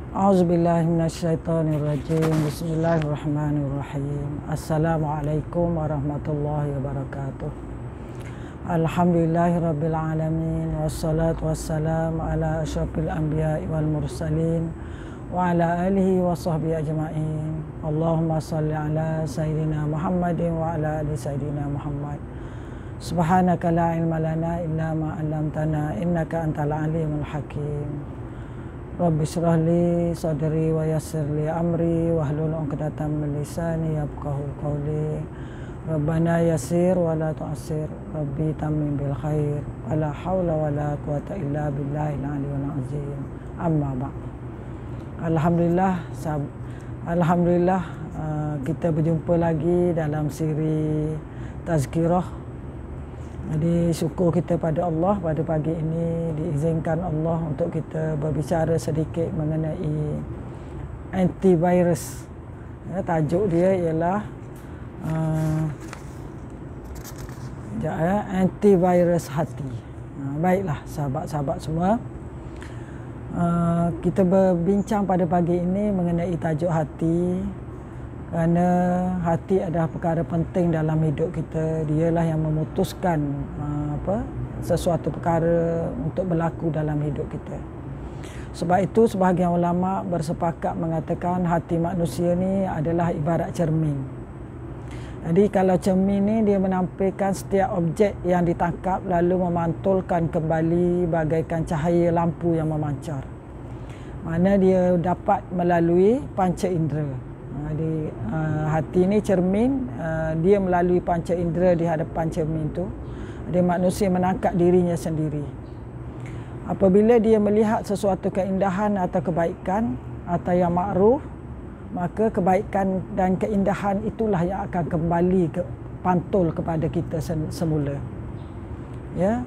A'udzubillahiminasyaitonirrajim. Bismillahirrahmanirrahim. Assalamualaikum warahmatullahi wabarakatuh. Alhamdulillahirabbil alamin wassalatu wassalamu ala asyrafil anbiya'i wal mursalin wa ala alihi wa sahbihi ajma'in. Allahumma shalli ala sayyidina Muhammadin wa ala ali sayyidina Muhammad. Subhanaka la ilma lana illa ma 'allamtana innaka antal alimul hakim. Rabbi shrah li sadri wa yassir li amri wahlul 'uqdatam min lisani yafqahu qawli. Rabbana yassir wa la tu'assir. Rabbi tammim bil khair. Wala haula wala quwata illa billahil aliyyil azim. Amma ba'd. Alhamdulillah kita berjumpa lagi dalam siri tazkirah. Jadi syukur kita pada Allah pada pagi ini diizinkan Allah untuk kita berbicara sedikit mengenai antivirus. Tajuk dia ialah antivirus hati. Baiklah sahabat-sahabat semua, kita berbincang pada pagi ini mengenai tajuk hati. Kerana hati adalah perkara penting dalam hidup kita. Dialah yang memutuskan sesuatu perkara untuk berlaku dalam hidup kita. Sebab itu sebahagian ulama bersepakat mengatakan hati manusia ni adalah ibarat cermin. Jadi kalau cermin ni dia menampilkan setiap objek yang ditangkap lalu memantulkan kembali bagaikan cahaya lampu yang memancar. Mana dia dapat melalui panca indera. Jadi hati ni cermin, dia melalui panca indera di hadapan cermin tu. Jadi manusia menangkap dirinya sendiri. Apabila dia melihat sesuatu keindahan atau kebaikan atau yang makruf, maka kebaikan dan keindahan itulah yang akan kembali pantul kepada kita semula. Ya,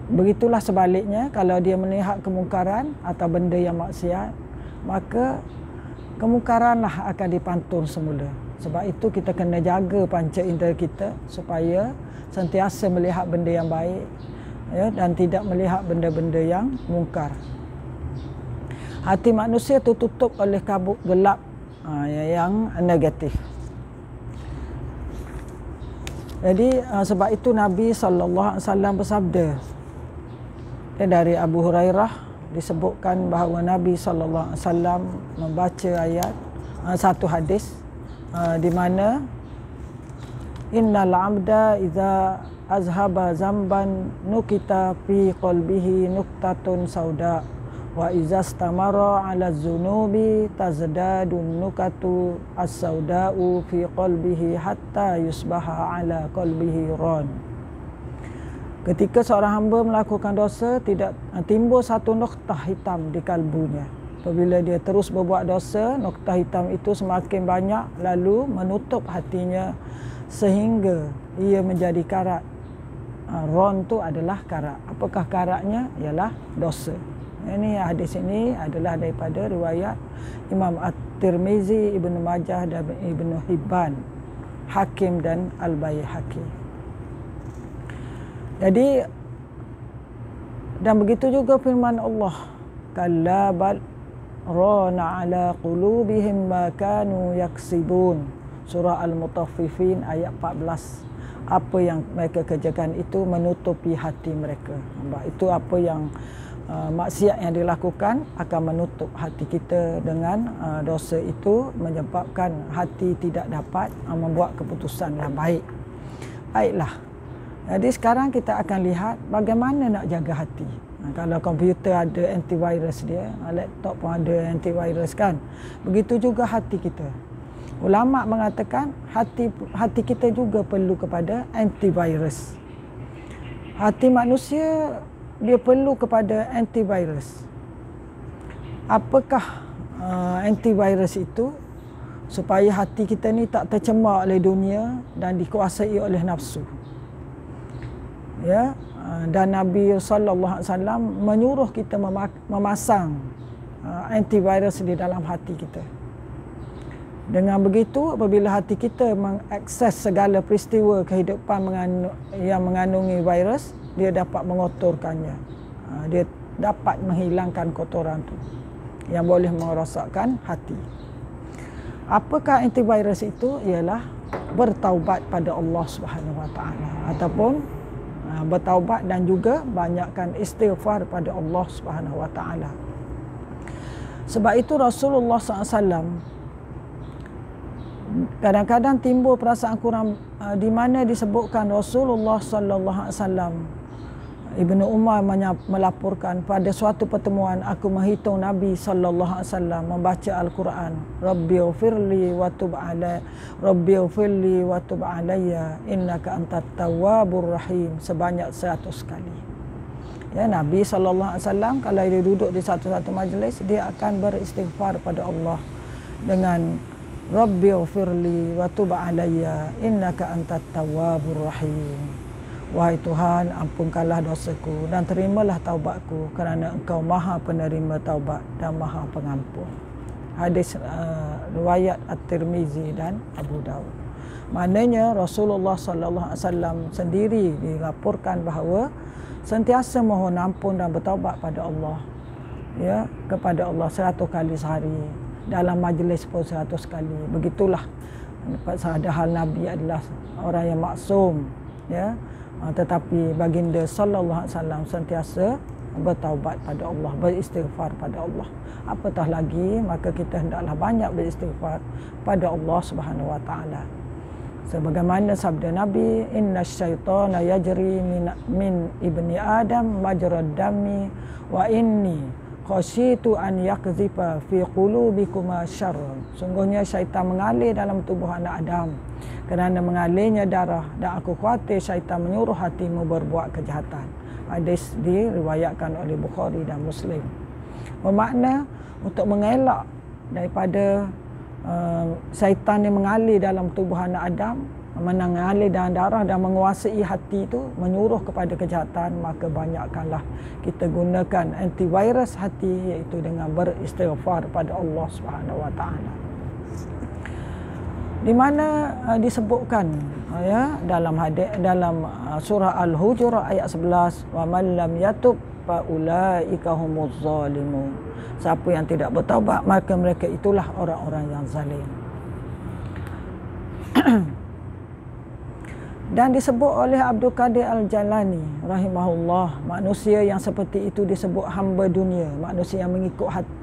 begitulah sebaliknya kalau dia melihat kemungkaran atau benda yang maksiat, maka kemungkaranlah akan dipantul semula. Sebab itu kita kena jaga panca indera kita supaya sentiasa melihat benda yang baik, ya, dan tidak melihat benda-benda yang mungkar. Hati manusia tertutup oleh kabut gelap yang negatif. Jadi sebab itu Nabi SAW bersabda, dari Abu Hurairah disebutkan bahawa Nabi SAW membaca ayat, satu hadis di mana innal abda idza azhaba zamban nukita fi qalbihi nuktatun sauda wa idza istamara ala dzunubi tazdadun nukatu as-sauda'u fi qalbihi hatta yusbaha ala qalbihi ran. Ketika seorang hamba melakukan dosa, tidak timbul satu noktah hitam di kalbunya. Apabila dia terus berbuat dosa, noktah hitam itu semakin banyak lalu menutup hatinya sehingga ia menjadi karat. Ron tu adalah karat. Apakah karatnya? Ialah dosa. Ini hadis ini adalah daripada riwayat Imam At-Tirmizi, Ibnu Majah dan Ibnu Hibban, Hakim dan Al-Baihaqi. Jadi dan begitu juga firman Allah, kalla bal rana ala qulubihim ma kanu yaksibun. Surah Al-Mutaffifin ayat 14. Apa yang mereka kerjakan itu menutupi hati mereka. Itu apa yang maksiat yang dilakukan akan menutup hati kita dengan dosa itu menyebabkan hati tidak dapat membuat keputusan yang baik. Baiklah. Jadi sekarang kita akan lihat bagaimana nak jaga hati. Kalau komputer ada antivirus dia, laptop pun ada antivirus kan. Begitu juga hati kita. Ulama mengatakan hati kita juga perlu kepada antivirus. Hati manusia dia perlu kepada antivirus. Apakah antivirus itu? Supaya hati kita ni tak tercemar oleh dunia dan dikuasai oleh nafsu. Ya, dan Nabi SAW menyuruh kita memasang antivirus di dalam hati kita. Dengan begitu, apabila hati kita mengakses segala peristiwa kehidupan yang mengandungi virus, dia dapat mengotorkannya. Dia dapat menghilangkan kotoran tu. yang boleh merosakkan hati. Apakah antivirus itu? Ialah bertaubat pada Allah Subhanahu Wa Taala, ataupun bertaubat dan juga banyakkan istighfar pada Allah Subhanahu Wa Taala. Sebab itu Rasulullah SAW kadang-kadang timbul perasaan kurang, di mana disebutkan Rasulullah SAW, Ibnu Umar melaporkan, pada suatu pertemuan aku menghitung Nabi SAW membaca Al-Quran, Rabbighfirli wa tub alayya, Rabbighfirli wa tub alayya innaka antat tawwabur rahim, sebanyak 100 kali. Ya, Nabi SAW kalau dia duduk di satu-satu majlis, dia akan beristighfar pada Allah dengan Rabbighfirli wa tub alayya innaka antat tawwabur rahim. Wahai Tuhan, ampunkanlah dosaku dan terimalah taubatku, kerana Engkau Maha Penerima taubat dan Maha Pengampun. Hadis riwayat At-Tirmizi dan Abu Daud. Maknanya Rasulullah SAW sendiri dilaporkan bahawa sentiasa mohon ampun dan bertaubat pada Allah, ya, kepada Allah 100 kali sehari, dalam majlis pun 100 kali. Begitulah, padahal Nabi adalah orang yang maksum, ya. Tetapi baginda sallallahu alaihi wasallam sentiasa bertaubat pada Allah, beristighfar pada Allah. Apatah lagi, maka kita hendaklah banyak beristighfar pada Allah Subhanahu Wa Taala. Sebagaimana sabda Nabi, inna syaitana yajri min ibni Adam majrad dami wa inni khasyitu an yakzifa fi qulubikuma syarrun. Sungguhnya syaitan mengalir dalam tubuh anak Adam kerana mengalirnya darah, dan aku khawatir syaitan menyuruh hatimu berbuat kejahatan. Hadis diriwayatkan oleh Bukhari dan Muslim. Bermakna untuk mengelak daripada syaitan yang mengalir dalam tubuh anak Adam, mengalir dalam darah dan menguasai hati itu, menyuruh kepada kejahatan, maka banyakkanlah kita gunakan antivirus hati, iaitu dengan beristighfar pada Allah Subhanahu Wa Taala. Di mana disebutkan, ya, dalam hadis, dalam surah Al-Hujurat ayat 11, wa man lam yatub fa ulaika humuz zalimun. Siapa yang tidak bertaubat, maka mereka itulah orang-orang yang zalim. Dan disebut oleh Abdul Qadir Al-Jalani rahimahullah, manusia yang seperti itu disebut hamba dunia, manusia yang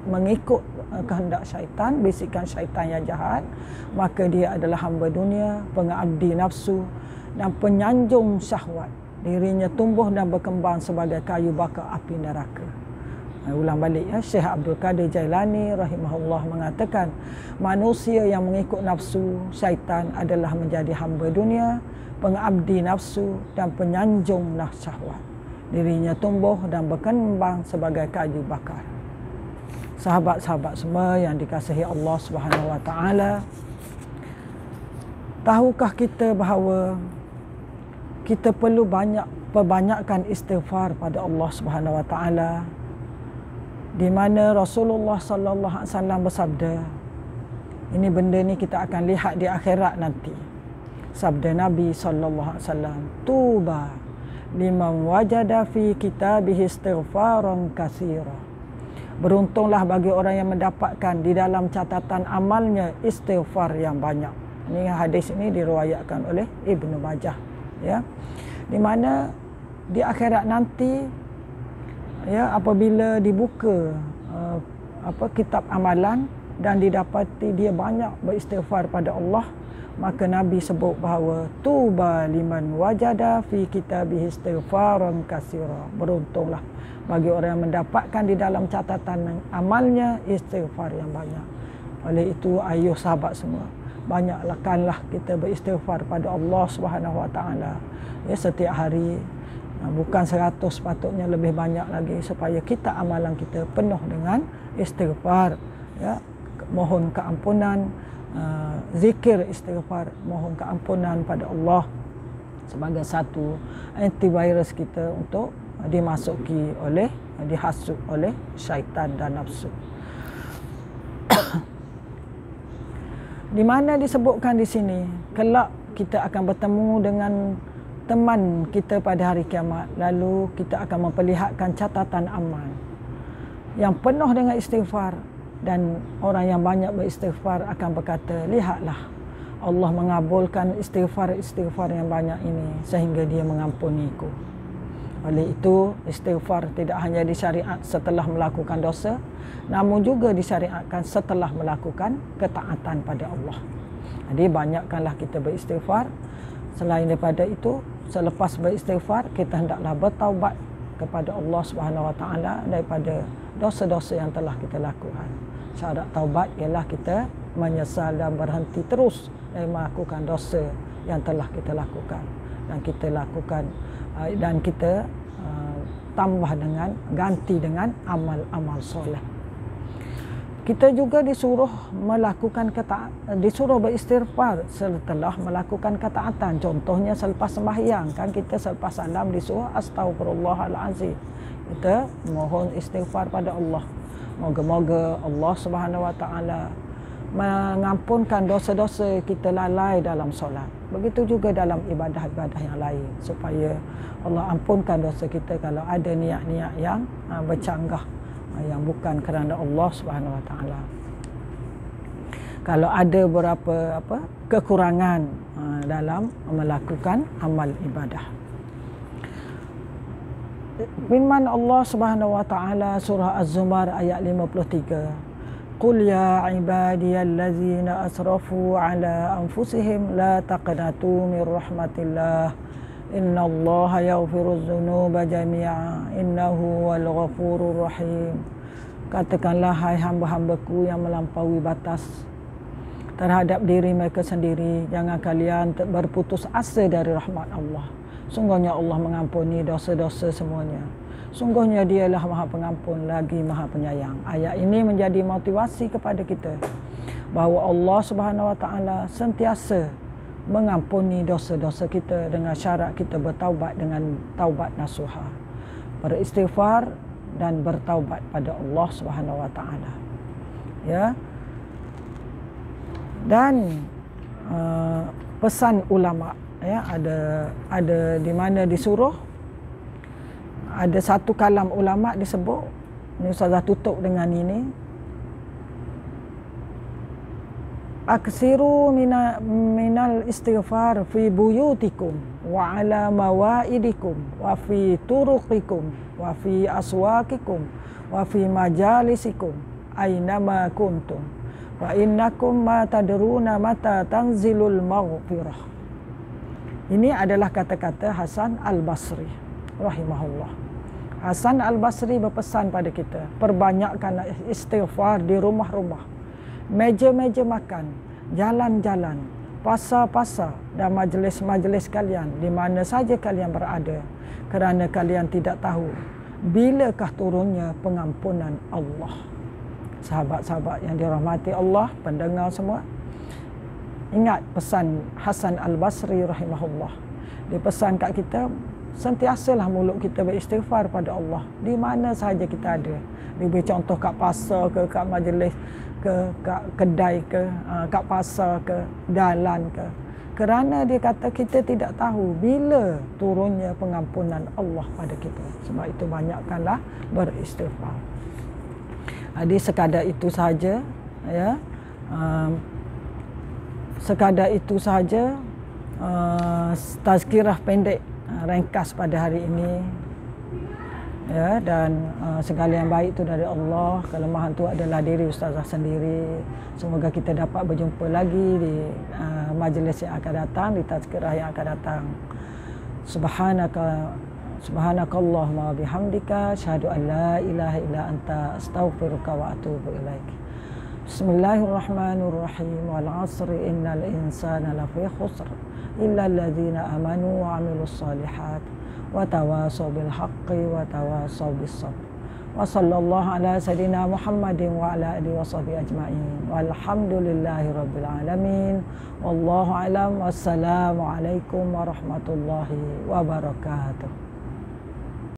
mengikut kehendak syaitan, bisikan syaitan yang jahat, maka dia adalah hamba dunia, pengabdi nafsu dan penyanjung syahwat. Dirinya tumbuh dan berkembang sebagai kayu bakar api neraka. Ulang balik, ya, Syekh Abdul Qadir Jailani rahimahullah mengatakan, manusia yang mengikut nafsu syaitan adalah menjadi hamba dunia, pengabdi nafsu dan penyanjung syahwat. Dirinya tumbuh dan berkembang sebagai kayu bakar. Sahabat-sahabat semua yang dikasihi Allah Subhanahu Wa Taala, tahukah kita bahawa kita perlu perbanyakkan istighfar pada Allah Subhanahu Wa Taala, di mana Rasulullah sallallahu alaihi wasallam bersabda, ini benda ni kita akan lihat di akhirat nanti. Sabda Nabi sallallahu alaihi wasallam, tuba liman wajada fi kitabihi istighfaran katsira. Beruntunglah bagi orang yang mendapatkan di dalam catatan amalnya istighfar yang banyak. Ini hadis ini diriwayatkan oleh Ibnu Majah, ya. Di mana di akhirat nanti, ya, apabila dibuka kitab amalan dan didapati dia banyak beristighfar pada Allah, maka Nabi sebut bahawa tuba liman wajada fi kitabihi istighfaran katsira. Beruntunglah bagi orang yang mendapatkan di dalam catatan amalnya istighfar yang banyak. Oleh itu, ayuh sahabat semua, banyakkanlah kita beristighfar pada Allah Subhanahu Wa Taala, ya, setiap hari. Bukan 100, sepatutnya lebih banyak lagi, supaya kita amalan kita penuh dengan istighfar, ya. Mohon keampunan, zikir istighfar, mohon keampunan pada Allah sebagai satu antivirus kita untuk dimasuki oleh, dihasut oleh syaitan dan nafsu. Di mana disebutkan di sini, kelak kita akan bertemu dengan teman kita pada hari kiamat, lalu kita akan memperlihatkan catatan amal. yang penuh dengan istighfar. Dan orang yang banyak beristighfar akan berkata, lihatlah Allah mengabulkan istighfar yang banyak ini sehingga dia mengampuniku. Oleh itu, istighfar tidak hanya disyariat setelah melakukan dosa, namun juga disyariatkan setelah melakukan ketaatan pada Allah. Jadi banyakkanlah kita beristighfar. Selain daripada itu, selepas beristighfar, kita hendaklah bertaubat kepada Allah Subhanahu Wa Taala daripada dosa-dosa yang telah kita lakukan. Syarat taubat ialah kita menyesal dan berhenti terus dari melakukan dosa yang telah kita lakukan, dan kita tambah dengan, ganti dengan amal-amal soleh. Kita juga disuruh disuruh beristighfar setelah melakukan ketaatan. Contohnya selepas sembahyang, kan kita selepas salam disuruh astagfirullahalazim. Kita mohon istighfar pada Allah. Moga-moga Allah Subhanahu Wa Taala mengampunkan dosa-dosa kita lalai dalam solat. Begitu juga dalam ibadah-ibadah yang lain, supaya Allah ampunkan dosa kita kalau ada niat-niat yang bercanggah, yang bukan kerana Allah Subhanahu Wa Taala. Kalau ada beberapa kekurangan dalam melakukan amal ibadah. Firman Allah Subhanahu Wa Taala surah Az-Zumar ayat 53. Qul ya ibadiyallazina asrafu ala anfusihim la taqnatu min rahmatillah innallaha yaghfiruz dzunuba jami'a innahu wal ghafurur rahim. Katakanlah, hai hamba-hambaku yang melampaui batas terhadap diri mereka sendiri, jangan kalian berputus asa dari rahmat Allah. Sungguhnya Allah mengampuni dosa-dosa semuanya. Sungguhnya dialah Maha Pengampun lagi Maha Penyayang. Ayat ini menjadi motivasi kepada kita bahawa Allah Subhanahu Wa Taala sentiasa mengampuni dosa-dosa kita dengan syarat kita bertaubat dengan taubat nasuha, beristighfar dan bertaubat pada Allah Subhanahu Wa Taala. Ya. Dan pesan ulama, ya, ada di mana disuruh, ada satu kalam ulama disebut, ini Ustazah tutup dengan ini, aksiru minal istighfar fi buyutikum wa ala mawaidikum wa fi turuqikum wa fi aswaqikum wa fi majalisikum aynama kuntum wa innakum ma tadruna mata tanzilul maghfirah. Ini adalah kata-kata Hasan Al-Basri rahimahullah. Hasan Al-Basri berpesan pada kita, perbanyakkan istighfar di rumah-rumah, meja-meja makan, jalan-jalan, pasar-pasar dan majlis-majlis kalian, di mana saja kalian berada, kerana kalian tidak tahu bilakah turunnya pengampunan Allah. Sahabat-sahabat yang dirahmati Allah, pendengar semua, ingat pesan Hasan Al-Basri rahimahullah. Dia pesan kat kita, sentiasalah mulut kita beristighfar pada Allah di mana sahaja kita ada. Dia beri contoh kat pasar ke, kat majlis ke, kat kedai ke, kat pasar ke, jalan ke. Kerana dia kata kita tidak tahu bila turunnya pengampunan Allah pada kita. Sebab itu banyakkanlah beristighfar. Jadi sekadar itu sahaja, ya. Sekadar itu sahaja tazkirah pendek ringkas pada hari ini, ya. Dan segala yang baik itu dari Allah, kelemahan itu adalah diri Ustazah sendiri. Semoga kita dapat berjumpa lagi di majlis yang akan datang, di tazkirah yang akan datang. Subhanakallahumma bihamdika asyhadu an la ilaha illa anta astaghfiruka wa atubu ilaik. Bismillahirrahmanirrahim. Wal 'asri innal insana lafi khusr illa alladzina amanu wa 'amilus solihat wa tawasaw bil haqqi wa tawasaw bis sabr. Wa sallallahu ala sayidina Muhammadin wa ala alihi wa sahbihi ajma'in. Walhamdulillahi rabbil alamin. Wallahu a'lam. Wassalamu alaikum warahmatullahi wabarakatuh.